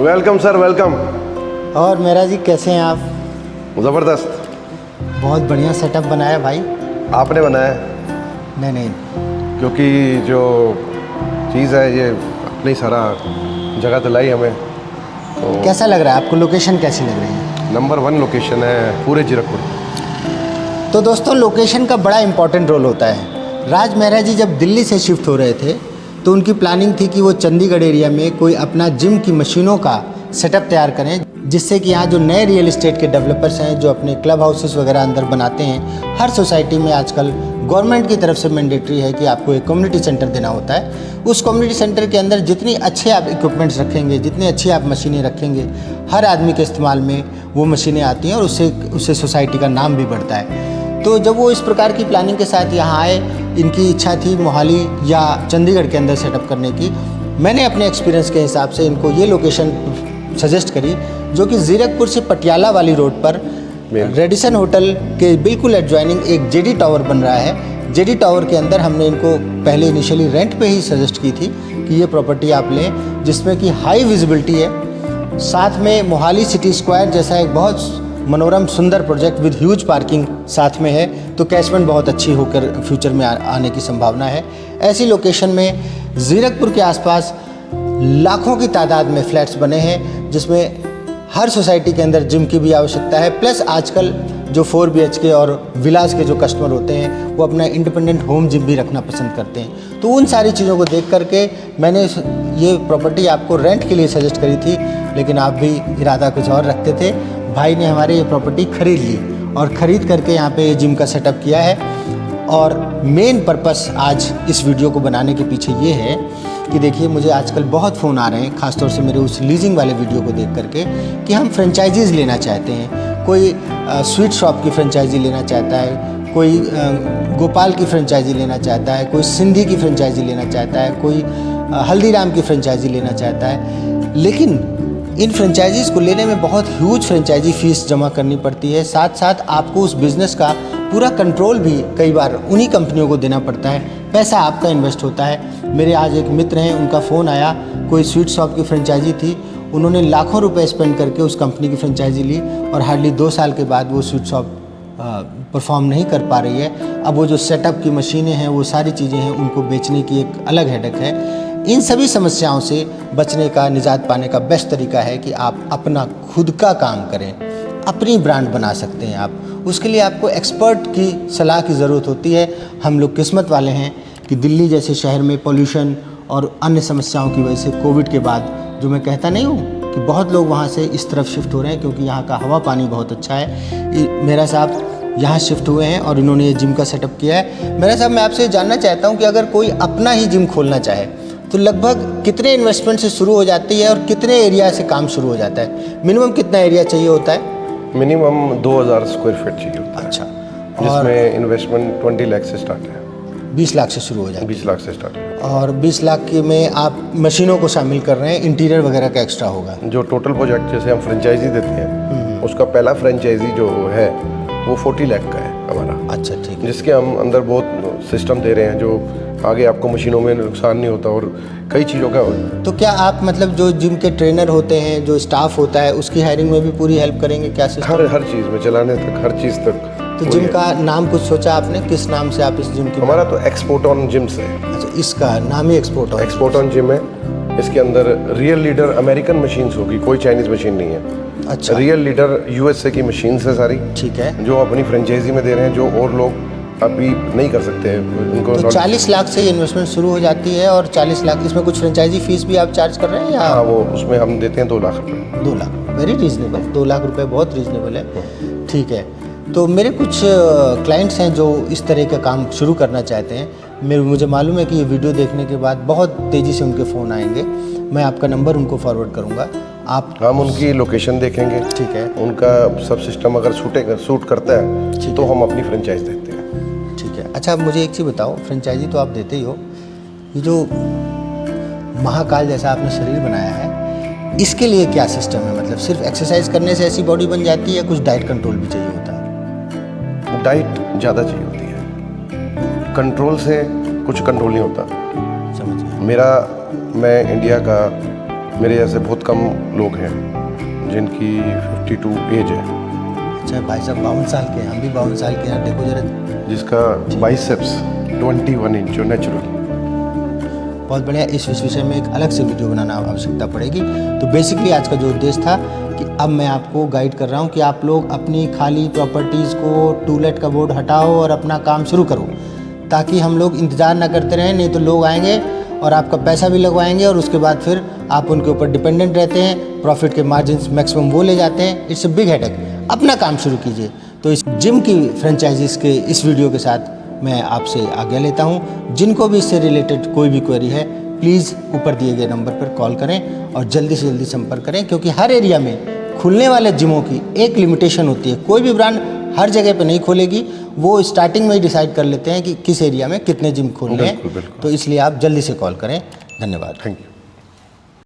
Welcome sir, welcome. और मेरा जी कैसे हैं आप? ज़बरदस्त। बहुत बढ़िया सेटअप बनाया भाई। आपने बनाया? नहीं, क्योंकि जो चीज़ है ये अपनी सारा जगह दिलाई हमें, तो कैसा लग रहा है आपको? लोकेशन कैसी लग रही है? नंबर 1 लोकेशन है पूरे जीरकपुर। तो दोस्तों, लोकेशन का बड़ा इंपॉर्टेंट रोल होता है। राज मेहरा जी जब दिल्ली से शिफ्ट हो रहे थे तो उनकी प्लानिंग थी कि वो चंडीगढ़ एरिया में कोई अपना जिम की मशीनों का सेटअप तैयार करें, जिससे कि यहाँ जो नए रियल एस्टेट के डेवलपर्स हैं जो अपने क्लब हाउसेस वगैरह अंदर बनाते हैं, हर सोसाइटी में आजकल गवर्नमेंट की तरफ से मैंडेटरी है कि आपको एक कम्युनिटी सेंटर देना होता है। उस कम्युनिटी सेंटर के अंदर जितनी अच्छे आप इक्विपमेंट्स रखेंगे, जितनी अच्छी आप मशीनें रखेंगे, हर आदमी के इस्तेमाल में वो मशीनें आती हैं और उससे सोसाइटी का नाम भी बढ़ता है। तो जब वो इस प्रकार की प्लानिंग के साथ यहाँ आए, इनकी इच्छा थी मोहाली या चंडीगढ़ के अंदर सेटअप करने की। मैंने अपने एक्सपीरियंस के हिसाब से इनको ये लोकेशन सजेस्ट करी, जो कि जीरकपुर से पटियाला वाली रोड पर रेडिसन होटल के बिल्कुल एडजॉइनिंग एक जेडी टावर बन रहा है। जेडी टावर के अंदर हमने इनको पहले इनिशियली रेंट पे ही सजेस्ट की थी कि ये प्रॉपर्टी आप लें, जिसमें कि हाई विजिबिलिटी है, साथ में मोहाली सिटी स्क्वायर जैसा एक बहुत मनोरम सुंदर प्रोजेक्ट विद ह्यूज पार्किंग साथ में है, तो कैचमेंट बहुत अच्छी होकर फ्यूचर में आने की संभावना है। ऐसी लोकेशन में जीरकपुर के आसपास लाखों की तादाद में फ्लैट्स बने हैं, जिसमें हर सोसाइटी के अंदर जिम की भी आवश्यकता है। प्लस आजकल जो 4 BHK और विलास के जो कस्टमर होते हैं वो अपना इंडिपेंडेंट होम जिम भी रखना पसंद करते हैं। तो उन सारी चीज़ों को देख करके मैंने ये प्रॉपर्टी आपको रेंट के लिए सजेस्ट करी थी, लेकिन आप भी इरादा कुछ और रखते थे। भाई ने हमारे ये प्रॉपर्टी ख़रीद ली और ख़रीद करके यहाँ पे जिम का सेटअप किया है। और मेन पर्पस आज इस वीडियो को बनाने के पीछे ये है कि देखिए, मुझे आजकल बहुत फ़ोन आ रहे हैं, ख़ासतौर से मेरे उस लीजिंग वाले वीडियो को देख करके, कि हम फ्रेंचाइजीज़ लेना चाहते हैं। कोई स्वीट शॉप की फ्रेंचाइजी लेना चाहता है, कोई गोपाल की फ्रेंचाइजी लेना चाहता है, कोई सिंधी की फ्रेंचाइजी लेना चाहता है, कोई हल्दीराम की फ्रेंचाइजी लेना चाहता है। लेकिन इन फ्रेंचाइजीज़ को लेने में बहुत ह्यूज फ्रेंचाइजी फ़ीस जमा करनी पड़ती है। साथ साथ आपको उस बिज़नेस का पूरा कंट्रोल भी कई बार उन्हीं कंपनियों को देना पड़ता है। पैसा आपका इन्वेस्ट होता है। मेरे आज एक मित्र हैं, उनका फ़ोन आया, कोई स्वीट शॉप की फ्रेंचाइजी थी, उन्होंने लाखों रुपए स्पेंड करके उस कंपनी की फ्रेंचाइजी ली और हार्डली 2 साल के बाद वो स्वीट शॉप परफॉर्म नहीं कर पा रही है। अब वो जो सेटअप की मशीनें हैं, वो सारी चीज़ें हैं, उनको बेचने की एक अलग हेडेक है। इन सभी समस्याओं से बचने का, निजात पाने का बेस्ट तरीका है कि आप अपना खुद का काम करें, अपनी ब्रांड बना सकते हैं आप। उसके लिए आपको एक्सपर्ट की सलाह की ज़रूरत होती है। हम लोग किस्मत वाले हैं कि दिल्ली जैसे शहर में पॉल्यूशन और अन्य समस्याओं की वजह से कोविड के बाद, जो मैं कहता नहीं हूँ कि बहुत लोग वहाँ से इस तरफ शिफ्ट हो रहे हैं, क्योंकि यहाँ का हवा पानी बहुत अच्छा है। मेरा साहब यहाँ शिफ्ट हुए हैं और इन्होंने ये जिम का सेटअप किया है। मेरा साहब, मैं आपसे जानना चाहता हूँ कि अगर कोई अपना ही जिम खोलना चाहे तो लगभग कितने इन्वेस्टमेंट से शुरू हो जाती है और कितने एरिया से काम शुरू हो जाता है? मिनिमम कितना एरिया चाहिए होता है? मिनिमम 2000 स्क्वायर फीट चाहिए होता है। अच्छा। जिसमें इन्वेस्टमेंट 20 लाख से स्टार्ट है। 20 लाख से शुरू हो जाए? 20 लाख से स्टार्ट है। और 20 लाख के में आप मशीनों को शामिल कर रहे हैं, इंटीरियर वगैरह का एक्स्ट्रा होगा? जो टोटल प्रोजेक्ट जैसे हम फ्रेंचाइजी देते हैं, उसका पहला फ्रेंचाइजी जो है वो 40 लाख का है हमारा। अच्छा, ठीक है। जिसके हम अंदर बहुत सिस्टम दे रहे हैं, जो आगे आपको मशीनों में नुकसान नहीं होता और कई चीज़ों का। तो क्या आप मतलब जो जिम के ट्रेनर होते हैं, जो स्टाफ होता है, उसकी हायरिंग में भी पूरी हेल्प करेंगे क्या? हर चीज़ में, चलाने तक, हर चीज़ तक। तो जिम का नाम कुछ सोचा आपने? किस नाम से आप इस जिम की? हमारा तो एक्सपोर्ट ऑन जिम से। अच्छा, इसका नाम ही एक्सपोर्ट ऑन जिम है। इसके अंदर रियल लीडर अमेरिकन मशीन्स होगी, कोई चाइनीज मशीन नहीं है। अच्छा। रियल लीडर USA की मशीन्स है सारी, ठीक है, जो अपनी फ्रेंचाइजी में दे रहे हैं, जो और लोग अभी नहीं कर सकते हैं उनको। तो 40 लाख से ये इन्वेस्टमेंट शुरू हो जाती है। और 40 लाख, इसमें कुछ फ्रेंचाइजी फीस भी आप चार्ज कर रहे हैं या? हाँ, वो उसमें हम देते हैं 2 लाख रुपये। 2 लाख, वेरी रीजनेबल। 2 लाख रुपए बहुत रीजनेबल है। ठीक है। तो मेरे कुछ क्लाइंट्स हैं जो इस तरह का काम शुरू करना चाहते हैं। मुझे मालूम है कि ये वीडियो देखने के बाद बहुत तेज़ी से उनके फ़ोन आएंगे। मैं आपका नंबर उनको फॉरवर्ड करूँगा। हम उनकी लोकेशन देखेंगे, ठीक है, उनका सब सिस्टम अगर सूट करता है तो हम अपनी फ्रेंचाइज देते हैं। ठीक है। अच्छा, मुझे एक चीज़ बताओ, फ्रेंचाइजी तो आप देते ही हो, ये जो महाकाल जैसा आपने शरीर बनाया है, इसके लिए क्या सिस्टम है? मतलब सिर्फ एक्सरसाइज करने से ऐसी बॉडी बन जाती है, कुछ डाइट कंट्रोल भी चाहिए होता है? डाइट ज़्यादा चाहिए होती है, कंट्रोल से कुछ कंट्रोल नहीं होता। समझ गया। मैं इंडिया का मेरे जैसे बहुत कम लोग हैं जिनकी 52 एज है, अच्छा भाई साहब 52 साल के हैं, हम भी 52 साल के हैं, देखो जरा। जिसका बाइसेप्स 21 इंच जो नेचुरल। बहुत बढ़िया। इस विषय में एक अलग से वीडियो बनाना आवश्यकता पड़ेगी। तो बेसिकली आज का जो उद्देश्य था कि अब मैं आपको गाइड कर रहा हूँ कि आप लोग अपनी खाली प्रॉपर्टीज़ को टू लेट का बोर्ड हटाओ और अपना काम शुरू करो, ताकि हम लोग इंतज़ार ना करते रहें। नहीं तो लोग आएंगे और आपका पैसा भी लगवाएंगे और उसके बाद फिर आप उनके ऊपर डिपेंडेंट रहते हैं, प्रॉफिट के मार्जिन्स मैक्सिमम वो ले जाते हैं। It's a big headache. अपना काम शुरू कीजिए। तो इस जिम की फ्रेंचाइजीज़ के इस वीडियो के साथ मैं आपसे आज्ञा लेता हूं। जिनको भी इससे रिलेटेड कोई भी क्वेरी है, प्लीज़ ऊपर दिए गए नंबर पर कॉल करें और जल्दी से जल्दी संपर्क करें, क्योंकि हर एरिया में खुलने वाले जिमों की एक लिमिटेशन होती है। कोई भी ब्रांड हर जगह पे नहीं खोलेगी, वो स्टार्टिंग में ही डिसाइड कर लेते हैं कि किस एरिया में कितने जिम खोलने हैं। तो इसलिए आप जल्दी से कॉल करें। धन्यवाद। Thank you.